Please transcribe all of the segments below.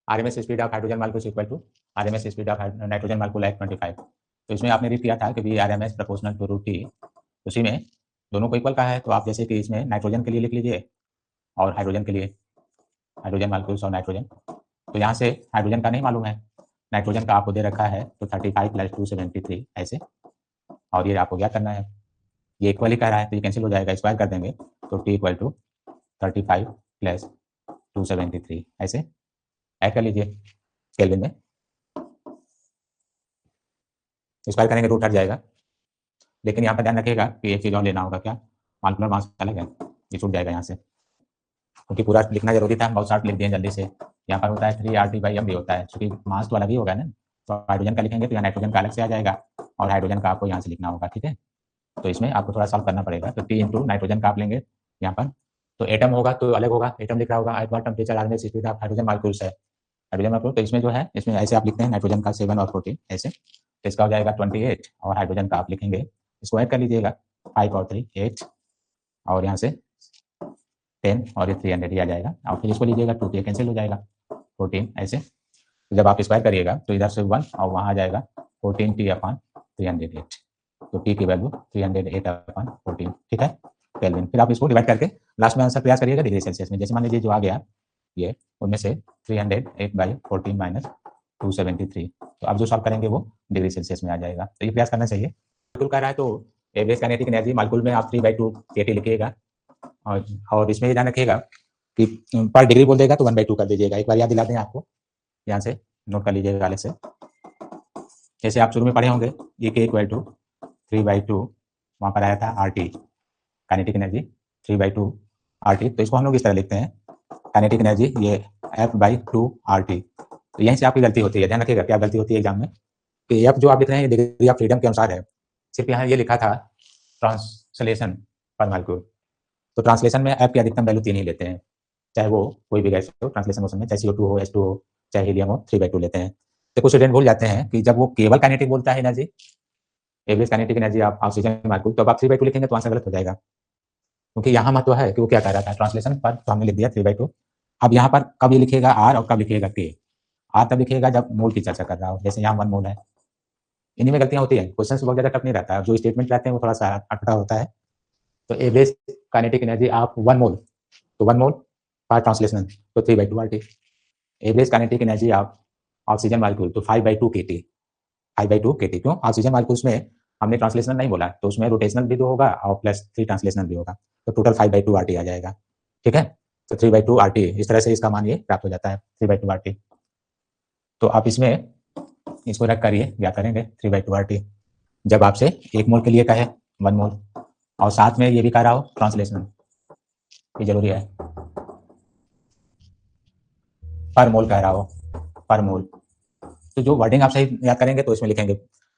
RMS speed of hydrogen molecules equal to RMS speed of nitrogen molecule at 25। तो इसमें आपने read किया था कि भी RMS proportional to root T, उसी में दोनों को इक्वल का है। तो आप जैसे कि इसमें नाइट्रोजन के लिए लिख लीजिए और हाइड्रोजन के लिए, हाइड्रोजन मालिक्यूल्स और नाइट्रोजन। तो यहाँ से हाइड्रोजन का नहीं मालूम है, नाइट्रोजन का आपको दे रखा है, तो 35 प्लस 273 ऐसे, और ये आपको ज्ञात करना है। ये इक्वल ही कह रहा है तो ये कैंसिल हो जाएगा, स्क्वायर कर देंगे तो टी इक्वल टू 35 प्लस 273 ऐसे ऐड कर लीजिए केल्विन में, स्क्वायर करेंगे रूट हट जाएगा। लेकिन यहाँ पर ध्यान रखिएगा कि एक चीज़ और लेना होगा, क्या, मालिक्यूलर मास अलग है, ये छूट जाएगा यहाँ से, क्योंकि पूरा लिखना जरूरी था, बहुत शार्ट लिख दिए जल्दी से। यहाँ पर होता है 3RT/m भी होता है, क्योंकि मास तो अलग ही होगा ना। तो हाइड्रोजन का लिखेंगे तो यहाँ नाइट्रोजन का अलग से आ जाएगा और हाइड्रोजन का आपको यहाँ से लिखना होगा, ठीक है। तो इसमें आपको थोड़ा सॉल्व करना पड़ेगा। तो टी इंटू नाइट्रोजन का आप लेंगे यहाँ पर, तो एटम होगा तो अलग होगा, एटम लिख रहा होगा at what temperature RMS speed of hydrogen molecules है, हाइड्रोजन मालिक्यूल। तो इसमें जो है, इसमें ऐसे आप लिखते हैं नाइट्रोजन का 7 और 14 ऐसे, तो इसका हो जाएगा 28 और हाइड्रोजन का आप लिखेंगे, इसको ऐड कर लीजिएगा 5 और 3 8 और यहाँ से 10 और ये 300 ही आ जाएगा। और फिर इसको लीजिएगा 2 ये कैंसिल हो जाएगा 14 ऐसे। तो जब आप स्क्वायर करिएगा तो इधर से 1 और वहाँ आ जाएगा 14T/308। तो टी की वैल्यू 308/14, ठीक है, केल्विन। फिर आप इसको डिवाइड करके लास्ट में आंसर प्रयास करिएगा डिग्री सेल्सियस में। जैसे मान लीजिए जो आ गया ये, उनमें से 308/14 माइनस 273, तो आप जो सॉल्व करेंगे वो डिग्री सेल्सियस में आ जाएगा। तो ये प्रयास करना चाहिए। मालिक्यूल कह रहा है तो एवरेज काइनेटिक एनर्जी मालिक्यूल में आप 3/2 kT लिखिएगा, और इसमें ये ध्यान रखिएगा कि पर डिग्री बोल देगा तो 1/2 कर दीजिएगा। एक बार याद दिला दें आपको, यहाँ से नोट कर लीजिएगा अलग से। जैसे आप शुरू में पढ़े होंगे ये के इक्वल टू 3/2, वहाँ पर आया था RT काइनेटिक एनर्जी 3/2 RT। तो इसको हम लोग इस तरह लिखते हैं काइनेटिक एनर्जी ये F/2 RT। तो यहीं से आपकी गलती होती है, ध्यान रखिएगा क्या गलती होती है एग्जाम में, कि F जो आप लिख रहे हैं ये डिग्री ऑफ फ्रीडम के अनुसार है, सिर्फ यहाँ ये लिखा था ट्रांसलेशन पर मालिक्यूल। तो ट्रांसलेशन में F की अधिकतम वैल्यू 3 ही लेते हैं, चाहे वो कोई भी गैस हो ट्रांसलेशन मोशन में, चाहे CO2 हो, H2 हो, चाहे हीलियम हो, 3/2 लेते हैं। तो कुछ स्टूडेंट भूल जाते हैं कि जब वो केवल काइनेटिक बोलता है एनर्जी, एवरेज काइनेटिक एनर्जी आप ऑक्सीजन मालिक्यूल, तो आप 3/2 लिखेंगे तो आंसर गलत हो जाएगा, क्योंकि यहाँ महत्व है कि वो क्या कह रहा था ट्रांसलेशन पर, तो हमने लिख दिया 3/2। अब यहाँ पर कब ये लिखिएगा आर और कब लिखिएगा के। आर तब लिखिएगा जब मोल की चर्चा कर रहा हो, जैसे यहाँ 1 मोल है। इन्हीं में गलतियां होती है, क्वेश्चन बहुत ज्यादा टफ नहीं रहता है, जो स्टेटमेंट रहते हैं वो थोड़ा सा अटपटा होता है। तो एवरेज काइनेटिक एनर्जी आप 1 मोल, तो 1 मोल पर ट्रांसलेशन तो 3/2 RT। एवरेज काइनेटिक एनर्जी आप ऑक्सीजन मालिक्यूल तो 5/2 kT, 5/2 kT। क्यों, ऑक्सीजन मालिक्यूल्स में हमने ट्रांसलेशनल नहीं बोला, तो उसमें रोटेशनल भी 2 होगा और प्लस 3 ट्रांसलेशनल भी होगा, तो टोटल 5/2 RT आ जाएगा, ठीक है। तो 3/2 RT, इस तरह से इसका मान ये प्राप्त हो जाता है 3/2 RT। तो आप इसमें इसको रख कर ये क्या करेंगे 3/2 RT, जब आपसे 1 मोल के लिए कहे 1 मोल, और साथ में ये भी कह रहा हो ट्रांसलेशनल, ये जरूरी है, पर मोल कह रहा हो, पर मोल। तो जो वर्डिंग आप सही याद करेंगे तो इसमें लिखेंगे,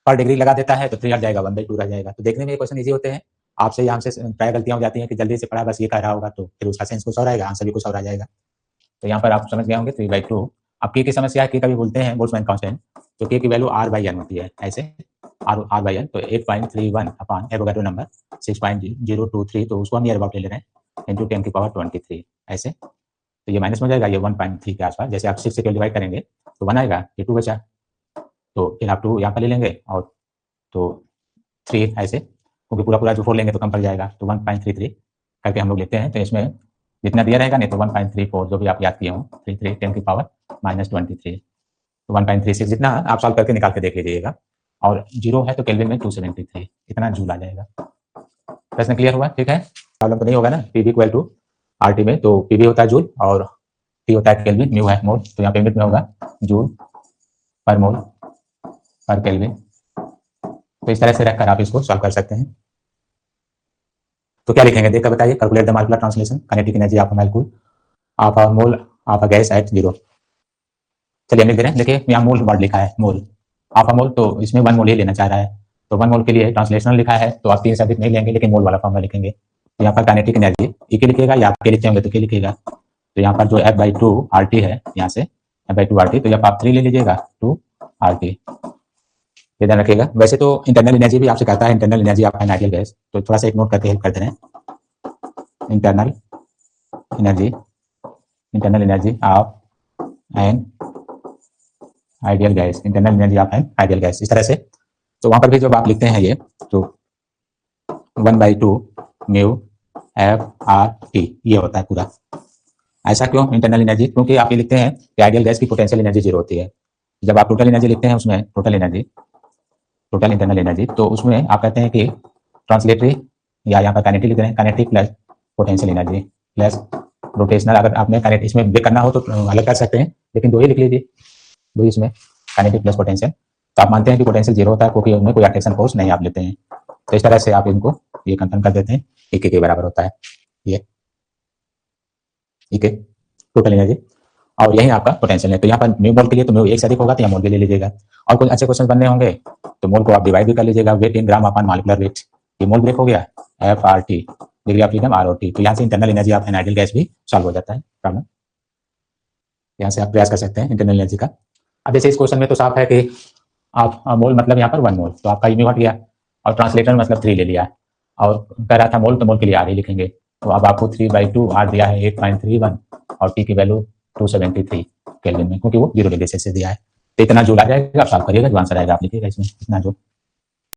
पर डिग्री लगा देता है तो 3 हट जाएगा, 1/2 रह जाएगा। तो देखने में ये क्वेश्चन इजी होते हैं, आपसे यहाँ से प्राय गलतियां हो जाती हैं कि जल्दी से पढ़ा बस ये कह रहा होगा, तो फिर उसका सेंस कुछ और आएगा, आंसर भी कुछ और आ जाएगा। तो यहाँ पर आप समझ गए होंगे 3/2। अब के की समस्या है, के कभी बोलते हैं बोल्ट्जमैन कांस्टेंट, तो के की वैल्यू R/n होती है ऐसे, R/n, तो 8.31/एवोगाड्रो नंबर 6.023, तो उसको हम नियर अबाउट ले रहे हैं, इंटू 10⁻23 ऐसे। तो ये माइनस में जाएगा, ये 1.3 के आसपास। जैसे आप 6 से डिवाइड करेंगे तो 1 आएगा, ये 2 बचा, तो फिर आप 2 यहाँ पर ले लेंगे और तो 3 ऐसे, क्योंकि पूरा पूरा जो 4 लेंगे तो कम पड़ जाएगा, तो 1.33 करके हम लोग लेते हैं। तो इसमें जितना दिया रहेगा नहीं तो 1.34 जो भी आप याद किए हों, 33 10⁻23, तो 1.36 जितना आप सॉल्व करके निकाल के देख लीजिएगा, और 0 है तो केल्विन में 273 इतना जूल आ जाएगा। प्रश्न क्लियर हुआ, ठीक है, प्रॉब्लम तो नहीं होगा ना। पीवी इक्वल टू आरटी में, तो पीवी होता है जूल और टी होता है केल्विन, म्यू है मोल, तो यहाँ पे यूनिट में होगा जूल पर मोल पर केल्विन। तो इस तरह से रखकर आप इसको सॉल्व कर सकते हैं। तो क्या लिखेंगे देखकर बताइए, calculate the molecular translation kinetic energy of a molecule of a mole of a gas at 0। चलिए हम लिख दे रहे हैं, देखिए यहाँ मोल वर्ड लिखा है, मोल ऑफ अ मोल, तो इसमें 1 मोल ही लेना चाह रहा है, तो 1 मोल के लिए ट्रांसलेशनल लिखा है, तो आप 3 से अधिक नहीं लेंगे, लेकिन मोल वाला फॉर्मूला लिखेंगे। तो यहाँ पर काइनेटिक एनर्जी ई के लिखिएगा, या आपके लिखते होंगे तो के लिखिएगा। तो यहाँ पर जो F/2 RT है, यहाँ से F/2 RT, तो यहाँ आप 3 ले लीजिएगा 2 RT, ये ध्यान रखिएगा। वैसे तो इंटरनल एनर्जी भी आपसे कहता है, internal energy of an ideal gas, तो थोड़ा सा एक नोट करके हेल्प करते हैं। Internal energy of an ideal gas, internal energy of an ideal gas, इस तरह से। तो वहां पर भी जब आप लिखते हैं ये, तो 1/2 म्यू एफ आर टी ये होता है पूरा। ऐसा क्यों इंटरनल एनर्जी? क्योंकि आप ये लिखते हैं कि आइडियल गैस की पोटेंशियल एनर्जी 0 होती है। जब आप टोटल एनर्जी लिखते हैं उसमें total energy, total internal energy, तो उसमें आप कहते हैं कि ट्रांसलेटरी या यहाँ पर काइनेटिक लिख रहे हैं, kinetic plus potential energy plus rotational. अगर आपने काइनेटिक इसमें ब्रेक करना हो तो अलग कर सकते हैं, लेकिन दो ही लिख लीजिए, दो इसमें काइनेटिक प्लस पोटेंशियल। तो आप मानते हैं कि पोटेंशियल 0 होता है क्योंकि उनमें कोई अट्रैक्शन फोर्स नहीं आप लेते हैं। तो इस तरह से आप इनको ये कंफर्म कर देते हैं, एक के बराबर होता है ये, ठीक है, टोटल एनर्जी। और यही आपका पोटेंशियल है। तो यहाँ पर म्यू मोल के लिए तो म्यू 1 से अधिक होगा तो यहाँ मोल के लिए लीजिएगा। और कुछ अच्छे क्वेश्चन बनने होंगे तो मोल को आप डिवाइड भी कर लीजिएगा, weight in gram upon molecular weight. ये मोल ब्रेक हो गया, F R T, degree of freedom R O T. तो यहाँ से internal energy of an ideal gas भी सॉल्व हो जाता है प्रॉब्लम। यहाँ से आप प्रयास कर सकते हैं इंटरनल एनर्जी का। अब जैसे इस क्वेश्चन में तो साफ है कि आप मोल मतलब यहाँ पर 1 मोल, तो आपका म्यू हट गया, और ट्रांसलेटर मतलब 3 ले लिया, और कह रहा था मोल, तो मोल के लिए आर ही लिखेंगे। तो अब आपको 3/2 आर दिया है 8.31 और टी की वैल्यू 273 केल्विन में, क्योंकि वो 0 डिग्री सेल्सियस दिया है। तो इतना जूल आ जाएगा, आप सॉल्व करिएगा, जो आंसर आएगा आप लिखिएगा इसमें, इतना जूल।